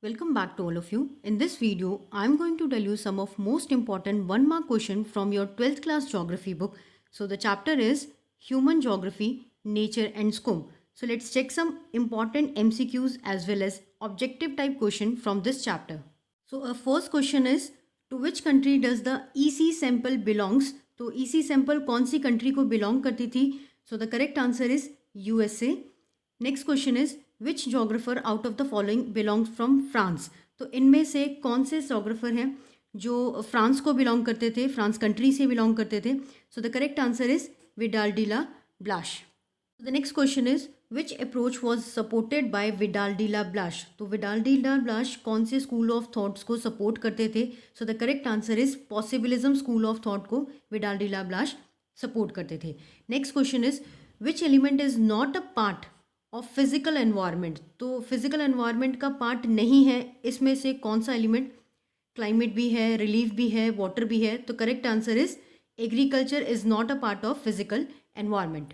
Welcome back to all of you. In this video, I'm going to tell you some of most important 1 mark question from your 12th class geography book. So the chapter is Human Geography, Nature and Scope. So let's check some important MCQs as well as objective type question from this chapter. So our first question is, to which country does the EC sample belongs? तो EC sample कौन सी country को belong करती थी? So the correct answer is USA. Next question is which geographer out of the following belongs from France. तो इनमें से कौन से जोग्राफर हैं जो फ्रांस को बिलोंग करते थे, फ्रांस कंट्री से बिलोंग करते थे. So the correct answer is Vidal de la Blache. The next question is which approach was supported by Vidal de la Blache. तो विडाल डी ला ब्लाश कौन से school of thoughts को support करते थे. So the correct answer is possibilism school of thought को Vidal de la Blache support करते थे. Next question is which element is not a part of physical environment. तो physical environment का part नहीं है, इसमें से कौन सा एलिमेंट. क्लाइमेट भी है, रिलीफ भी है, वाटर भी है. तो correct answer is agriculture is not a part of physical environment.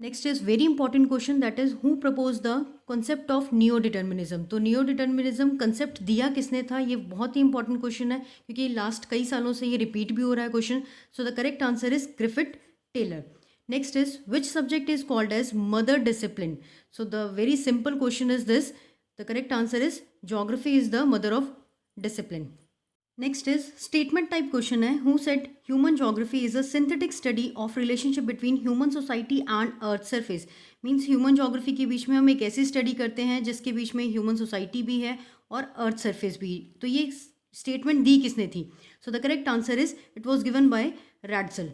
Next is very important question, that is who propose the concept of neo determinism. तो नियो डिटर्मिनिज्म कंसेप्ट दिया किसने था. ये बहुत ही इंपॉर्टेंट क्वेश्चन है क्योंकि लास्ट कई सालों से ये रिपीट भी हो रहा है question. So the correct answer is Griffith Taylor. Next is, which subject is called as mother discipline? So the very simple question is this. The correct answer is geography is the mother of discipline. Next is statement type question है. Who said human geography is a synthetic study of relationship between human society and earth surface? Means human geography के बीच में हम एक ऐसी study करते हैं जिसके बीच में human society भी है और earth surface भी. तो ये statement दी किसने थी. So the correct answer is it was given by Radsell.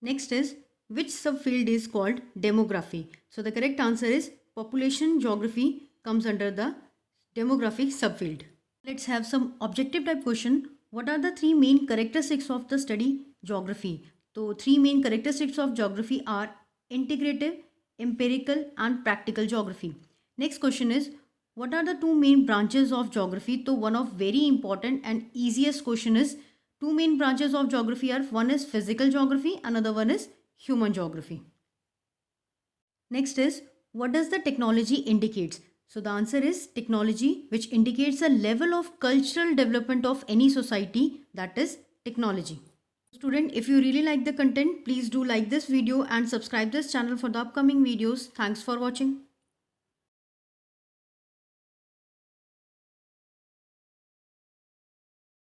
Next is, which subfield is called demography? So the correct answer is population geography comes under the demographic subfield. Let's have some objective type question. What are the three main characteristics of the study geography? So three main characteristics of geography are integrative, empirical and practical geography. Next question is, what are the two main branches of geography? So one of very important and easiest question is, two main branches of geography are, one is physical geography, another one is human geography. Next is, what does the technology indicates? So the answer is technology, which indicates a level of cultural development of any society, that is technology. Student, if you really like the content, please do like this video and subscribe this channel for the upcoming videos. Thanks for watching.